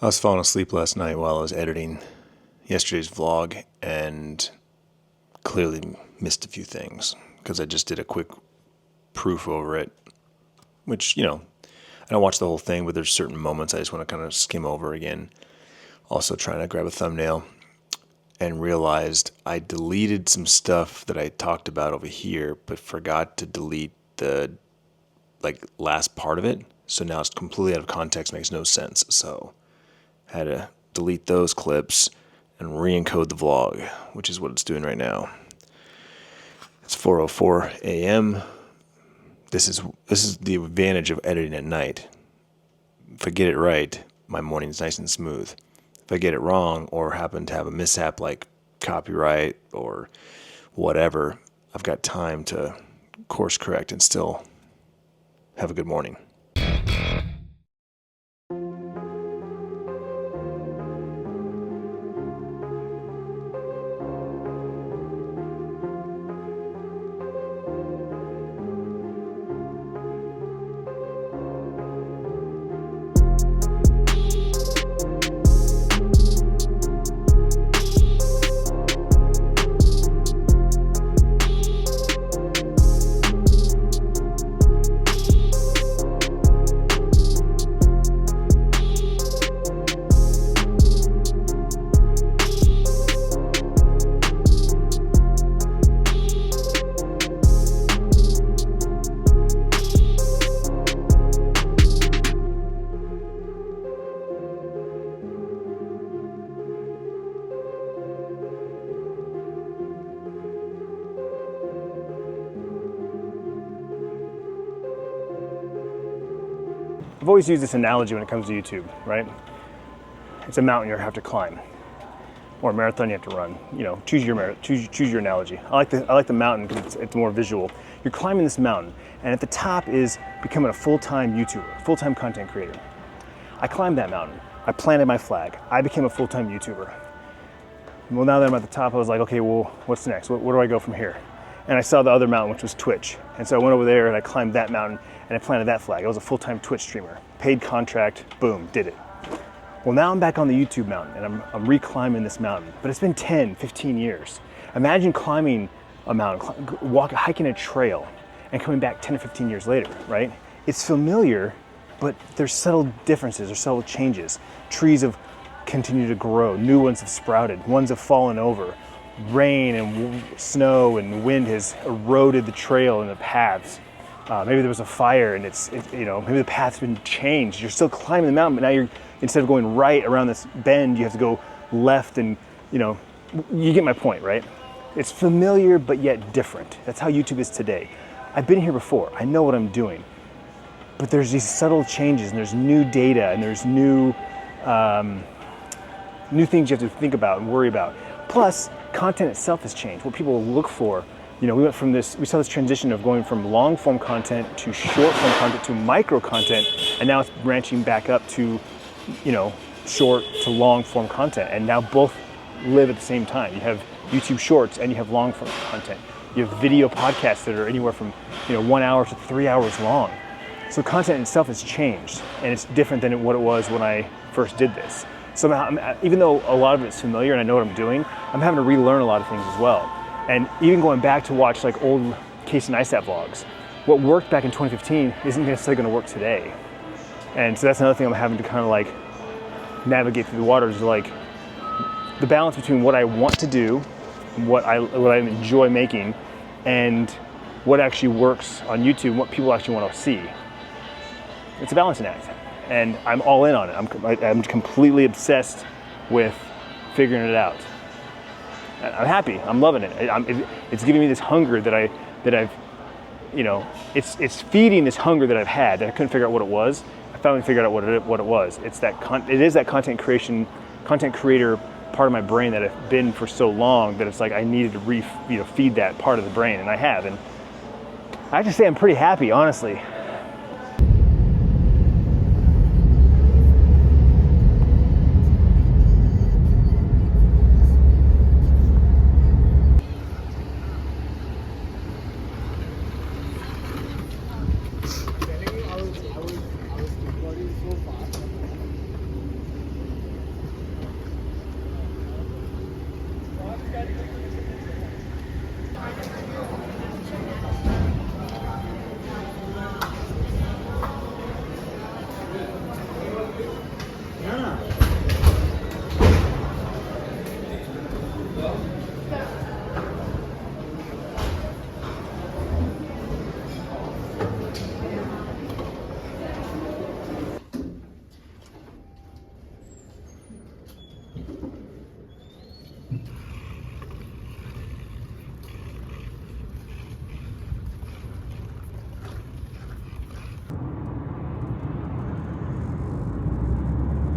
I was falling asleep last night while I was editing yesterday's vlog and clearly missed a few things because I just did a quick proof over it, which, I don't watch the whole thing, but there's certain moments I just want to kind of skim over again. Also trying to grab a thumbnail and realized I deleted some stuff that I talked about over here, but forgot to delete the last part of it. So now it's completely out of context, makes no sense. So I had to delete those clips and re-encode the vlog, which is what it's doing right now. It's 4:04 a.m. This is the advantage of editing at night. If I get it right, my morning's nice and smooth. If I get it wrong or happen to have a mishap like copyright or whatever, I've got time to course correct and still have a good morning. I've always used this analogy when it comes to YouTube, right? It's a mountain you have to climb, or a marathon you have to run. Choose your analogy. I like the mountain because it's more visual. You're climbing this mountain, and at the top is becoming a full-time YouTuber, full-time content creator. I climbed that mountain. I planted my flag. I became a full-time YouTuber. Well, now that I'm at the top, I was like, okay, well, what's next? Where do I go from here? And I saw the other mountain, which was Twitch. And so I went over there and I climbed that mountain and I planted that flag. I was a full-time Twitch streamer. Paid contract, boom, did it. Well, now I'm back on the YouTube mountain and I'm re-climbing this mountain. But it's been 10, 15 years. Imagine climbing a mountain, hiking a trail and coming back 10 or 15 years later, right? It's familiar, but there's subtle differences, there's subtle changes. Trees have continued to grow, new ones have sprouted, ones have fallen over. Rain and snow and wind has eroded the trail and the paths. Maybe there was a fire and maybe the path's been changed. You're still climbing the mountain, but now instead of going right around this bend, you have to go left and, you get my point, right? It's familiar, but yet different. That's how YouTube is today. I've been here before. I know what I'm doing. But there's these subtle changes and there's new data and there's new things you have to think about and worry about. Plus, content itself has changed. What people look for, we saw this transition of going from long form content to short form content to micro content, and now it's branching back up to, short to long form content. And now both live at the same time. You have YouTube Shorts and you have long form content. You have video podcasts that are anywhere from, 1 hour to 3 hours long. So content itself has changed, and it's different than what it was when I first did this. So even though a lot of it's familiar and I know what I'm doing, I'm having to relearn a lot of things as well. And even going back to watch old Case and ISAP vlogs, what worked back in 2015 isn't necessarily going to work today. And so that's another thing I'm having to kind of navigate through the waters, the balance between what I want to do, what I enjoy making, and what actually works on YouTube and what people actually want to see. It's a balancing act. And I'm all in on it. I'm completely obsessed with figuring it out. I'm happy. I'm loving it. It's giving me this hunger that I've, it's feeding this hunger that I've had that I couldn't figure out what it was. I finally figured out what it was. It is that content creator part of my brain that I've been for so long that it's like I needed to feed that part of the brain, and I have. And I have to say I'm pretty happy, honestly.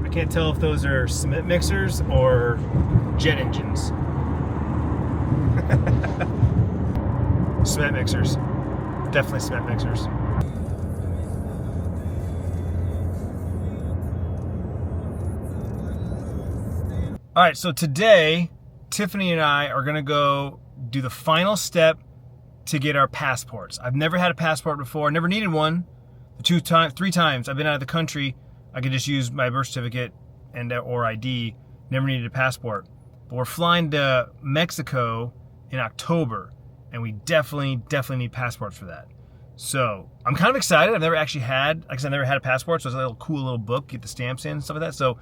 I can't tell if those are cement mixers or jet engines. Cement mixers. Definitely cement mixers. All right, so today, Tiffany and I are gonna go do the final step to get our passports. I've never had a passport before, never needed one. Three times I've been out of the country, I could just use my birth certificate and or ID, never needed a passport. But we're flying to Mexico in October, and we definitely need passports for that. So I'm kind of excited. I've never actually had, like I said, I've never had a passport, so it's a little cool little book, get the stamps in and stuff like that. So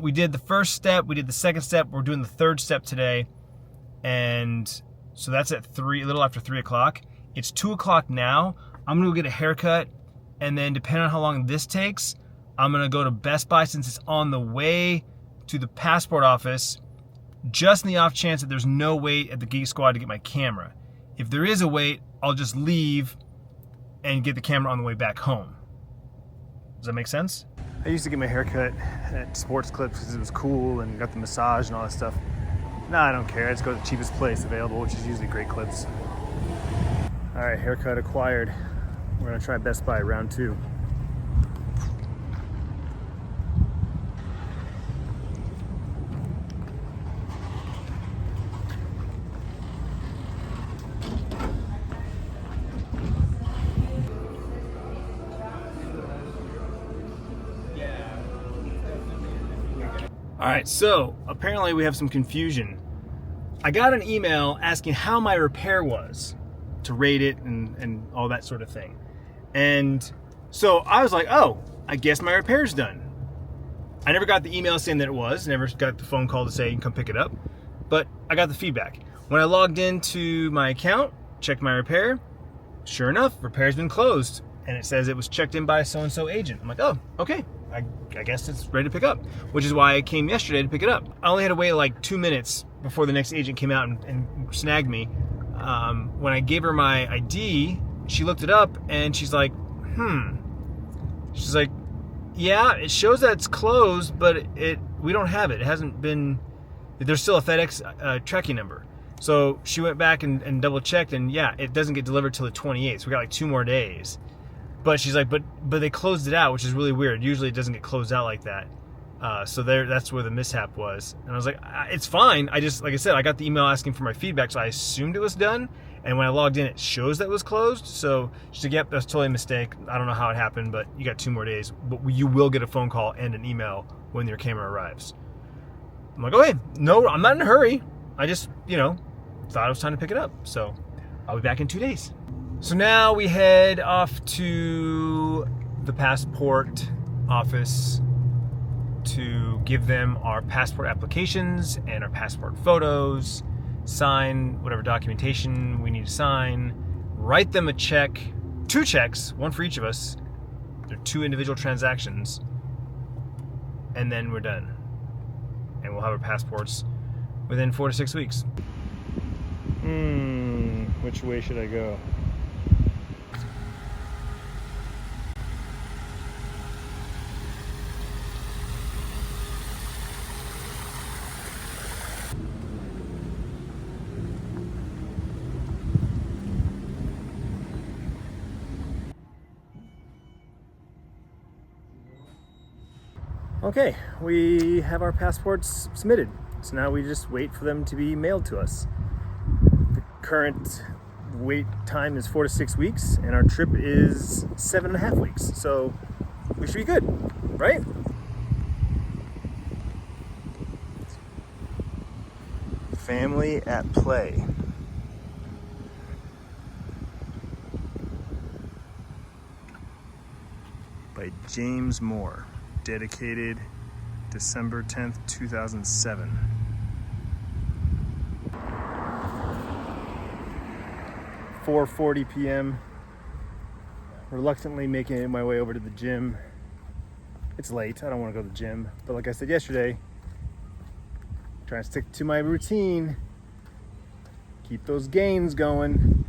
we did the first step, we did the second step, we're doing the third step today. And so that's at a little after 3 o'clock. It's 2 o'clock now. I'm gonna go get a haircut, and then depending on how long this takes, I'm gonna go to Best Buy since it's on the way to the passport office, just in the off chance that there's no wait at the Geek Squad to get my camera. If there is a wait, I'll just leave and get the camera on the way back home. Does that make sense? I used to get my haircut at Sports Clips because it was cool and got the massage and all that stuff. Nah, I don't care. I just go to the cheapest place available, which is usually Great Clips. All right, haircut acquired. We're gonna try Best Buy round 2. All right, so apparently we have some confusion. I got an email asking how my repair was, to rate it and all that sort of thing. And so I was like, oh, I guess my repair's done. I never got the email saying that it was, never got the phone call to say you can come pick it up, but I got the feedback. When I logged into my account, checked my repair, sure enough, repair's been closed. And it says it was checked in by a so-and-so agent. I'm like, oh, okay. I guess it's ready to pick up, which is why I came yesterday to pick it up. I only had to wait like 2 minutes before the next agent came out and snagged me. When I gave her my ID, she looked it up and she's like, She's like, yeah, it shows that it's closed, but we don't have it. It hasn't been, there's still a FedEx tracking number. So she went back and double checked, and yeah, it doesn't get delivered till the 28th. So we got like 2 more days. But she's like, but they closed it out, which is really weird. Usually it doesn't get closed out like that. So that's where the mishap was. And I was like, it's fine. I just, like I said, I got the email asking for my feedback, so I assumed it was done. And when I logged in, it shows that it was closed. So she's like, yep, that's totally a mistake. I don't know how it happened, but you got 2 more days. But you will get a phone call and an email when your camera arrives. I'm like, okay, no, I'm not in a hurry. I just, thought it was time to pick it up. So I'll be back in 2 days. So now we head off to the passport office to give them our passport applications and our passport photos, sign whatever documentation we need to sign, write them a check, 2 checks, 1 for each of us. They're 2 individual transactions, and then we're done. And we'll have our passports within 4 to 6 weeks. Which way should I go? Okay, we have our passports submitted. So now we just wait for them to be mailed to us. The current wait time is 4 to 6 weeks, and our trip is 7.5 weeks. So we should be good, right? Family at Play. By James Moore. Dedicated December 10th, 2007. "4:40 p.m. Reluctantly making my way over to the gym. It's late, I don't want to go to the gym, but like I said yesterday, trying to stick to my routine, keep those gains going.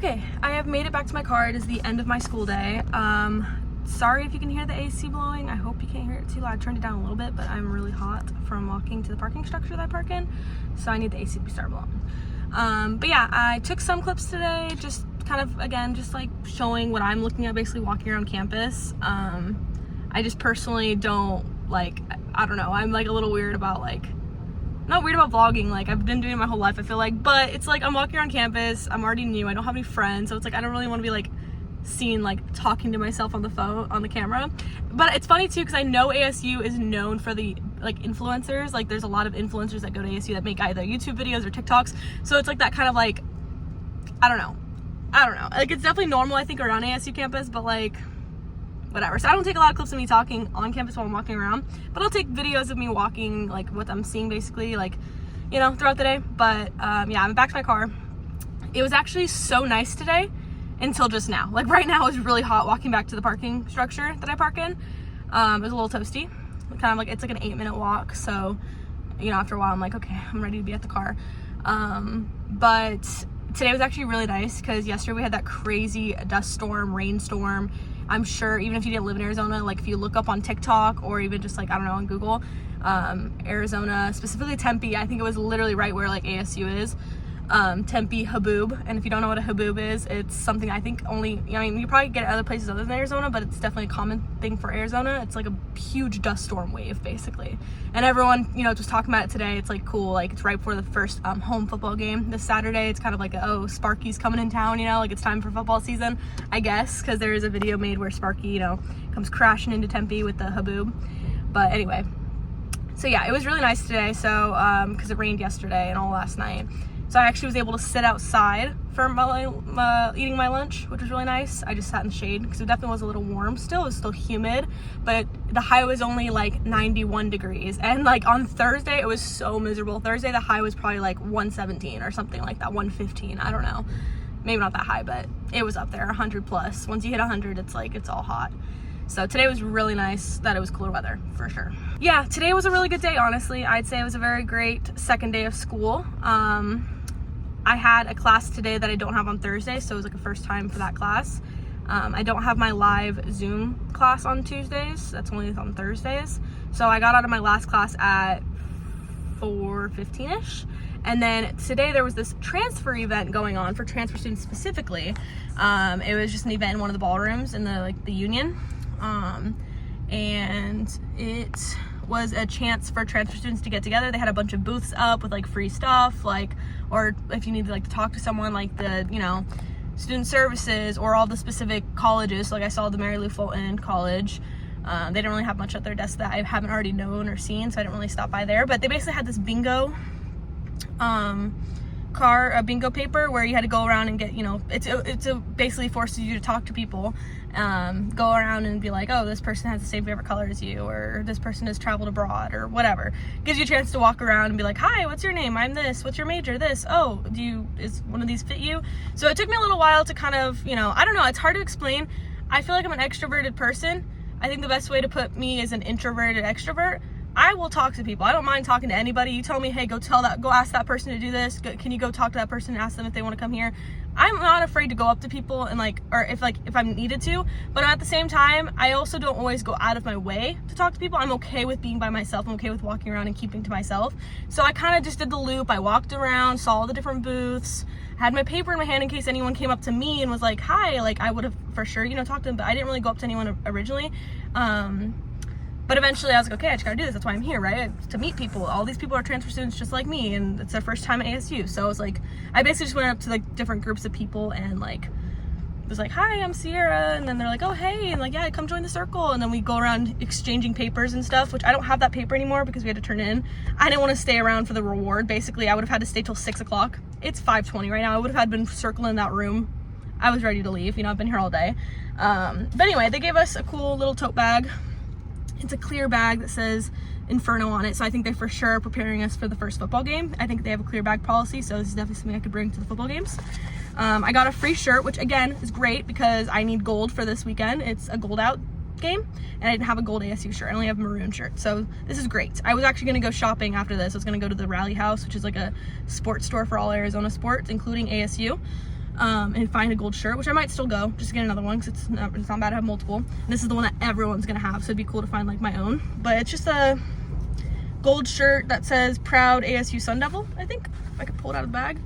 Okay, I have made it back to my car. It is the end of my school day. Sorry if you can hear the AC blowing. I hope you can't hear it too loud. I turned it down a little bit, but I'm really hot from walking to the parking structure that I park in, so I need the AC to start blowing. But yeah, I took some clips today, just kind of, again, just like showing what I'm looking at, basically walking around campus. I just personally don't, like, I don't know, I'm like a little weird about, like, not weird about vlogging, like I've been doing it my whole life, I feel like, but it's like I'm walking around campus, I'm already new, I don't have any friends, so it's like I don't really want to be like seen like talking to myself on the phone, on the camera. But it's funny too, because I know ASU is known for the like influencers, like there's a lot of influencers that go to ASU that make either YouTube videos or TikToks, so it's like that kind of like, I don't know, like it's definitely normal I think around ASU campus, but like whatever. So I don't take a lot of clips of me talking on campus while I'm walking around, but I'll take videos of me walking, like what I'm seeing basically, like, you know, throughout the day. But yeah, I'm back to my car. It was actually so nice today until just now. Like right now it's really hot walking back to the parking structure that I park in. It was a little toasty, kind of like, it's like an 8-minute walk, so you know, after a while I'm like, okay, I'm ready to be at the car. But today was actually really nice because yesterday we had that crazy dust storm, rainstorm. I'm sure even if you didn't live in Arizona, like if you look up on TikTok or even just like, I don't know, on Google, Arizona, specifically Tempe, I think it was literally right where like ASU is, Tempe haboob. And if you don't know what a haboob is, it's something I think only, I mean, you probably get it other places other than Arizona, but it's definitely a common thing for Arizona. It's like a huge dust storm wave basically, and everyone, you know, just talking about it today. It's like cool, like it's right before the first home football game this Saturday. It's kind of like oh, Sparky's coming in town, you know, like it's time for football season, I guess, because there is a video made where Sparky, you know, comes crashing into Tempe with the haboob. But anyway, so yeah, it was really nice today. So because it rained yesterday and all last night, so I actually was able to sit outside for eating my lunch, which was really nice. I just sat in the shade because it definitely was a little warm still. It was still humid, but the high was only like 91 degrees. And like on Thursday, it was so miserable. Thursday, the high was probably like 117 or something like that, 115. I don't know. Maybe not that high, but it was up there, 100 plus. Once you hit 100, it's like, it's all hot. So today was really nice that it was cooler weather, for sure. Yeah, today was a really good day, honestly. I'd say it was a very great second day of school. I had a class today that I don't have on Thursday, so it was like a first time for that class. I don't have my live Zoom class on Tuesdays. That's only on Thursdays. So I got out of my last class at 4:15ish. And then today there was this transfer event going on for transfer students specifically. It was just an event in one of the ballrooms in the union. And it was a chance for transfer students to get together. They had a bunch of booths up with like free stuff, like, or if you needed like to talk to someone, like the, you know, student services or all the specific colleges. So, like I saw the Mary Lou Fulton College. They didn't really have much at their desk that I haven't already known or seen, so I didn't really stop by there. But they basically had this bingo a bingo paper where you had to go around and get, you know, it's basically forces you to talk to people, go around and be like, oh, this person has the same favorite color as you, or this person has traveled abroad, or whatever. Gives you a chance to walk around and be like, hi, what's your name? I'm this. What's your major? This. Oh, is one of these fit you? So it took me a little while to kind of, you know, I don't know, it's hard to explain. I feel like I'm an extroverted person. I think the best way to put me is an introverted extrovert. I will talk to people. I don't mind talking to anybody. You tell me, hey, go ask that person to do this. Can you go talk to that person and ask them if they want to come here? I'm not afraid to go up to people and like, or if I'm needed to, but at the same time, I also don't always go out of my way to talk to people. I'm okay with being by myself. I'm okay with walking around and keeping to myself. So I kind of just did the loop. I walked around, saw all the different booths, had my paper in my hand in case anyone came up to me and was like, hi, like I would have for sure, you know, talked to them, but I didn't really go up to anyone originally. But eventually I was like, okay, I just gotta do this. That's why I'm here, right? To meet people. All these people are transfer students just like me, and it's their first time at ASU. So I was like, I basically just went up to like different groups of people and like was like, hi, I'm Sierra. And then they're like, oh, hey. And like, yeah, come join the circle. And then we go around exchanging papers and stuff, which I don't have that paper anymore because we had to turn it in. I didn't want to stay around for the reward. Basically, I would have had to stay till 6 o'clock. It's 5:20 right now. I would have had been circling that room. I was ready to leave. You know, I've been here all day. But anyway, they gave us a cool little tote bag. It's a clear bag that says Inferno on it, so I think they for sure are preparing us for the first football game. I think they have a clear bag policy, so this is definitely something I could bring to the football games. I got a free shirt, which again is great because I need gold for this weekend. It's a gold out game, and I didn't have a gold ASU shirt. I only have a maroon shirt, so this is great. I was actually going to go shopping after this. I was going to go to the Rally House, which is like a sports store for all Arizona sports, including ASU. and find a gold shirt, which I might still go just to get another one because it's not bad to have multiple. And this is the one that everyone's gonna have, so it'd be cool to find like my own. But it's just a gold shirt that says Proud ASU Sun Devil, I think. If I could pull it out of the bag.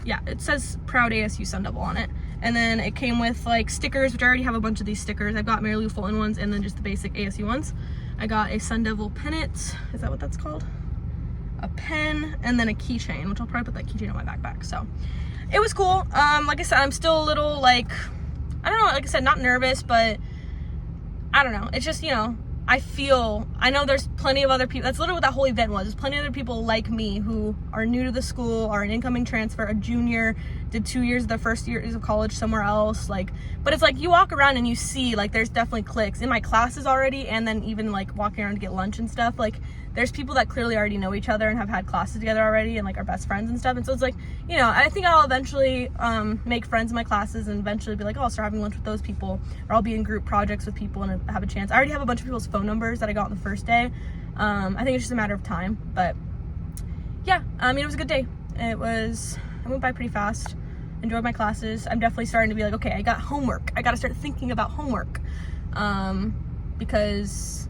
Yeah, it says Proud ASU Sun Devil on it. And then it came with like stickers, which I already have a bunch of these stickers. I've got Mary Lou Fulton ones and then just the basic ASU ones. I got a Sun Devil pennant, is that what that's called? A pen, and then a keychain, which I'll probably put that keychain on my backpack. So it was cool. Like I said, I'm still a little like, I don't know, like I said, not nervous, but I don't know. It's just, you know, I know there's plenty of other people, that's literally what that whole event was. There's plenty of other people like me who are new to the school, are an incoming transfer, a junior, did 2 years of their first years of college somewhere else. Like, but it's like you walk around and you see like there's definitely cliques in my classes already, and then even like walking around to get lunch and stuff. Like there's people that clearly already know each other and have had classes together already and like are best friends and stuff. And so it's like, you know, I think I'll eventually make friends in my classes and eventually be like, oh, I'll start having lunch with those people, or I'll be in group projects with people and have a chance. I already have a bunch of people's phone numbers that I got on the first day. I think it's just a matter of time. But yeah, I mean, it was a good day. It went by pretty fast. Enjoyed my classes. I'm definitely starting to be like, okay, I got homework. I got to start thinking about homework. Because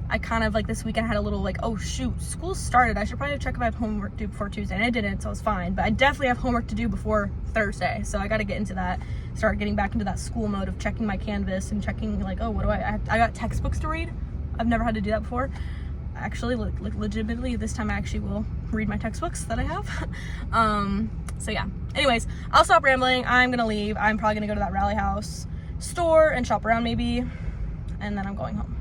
I kind of like this weekend had a little like, oh shoot, school started. I should probably check if I have homework due before Tuesday. And I didn't, so it's fine. But I definitely have homework to do before Thursday. So I got to get into that, start getting back into that school mode of checking my Canvas and checking like, oh, what do I got textbooks to read. I've never had to do that before. Actually, legitimately, this time I actually will read my textbooks that I have. So yeah, anyways, I'll stop rambling. I'm gonna leave. I'm probably gonna go to that Rally House store and shop around maybe, and then I'm going home.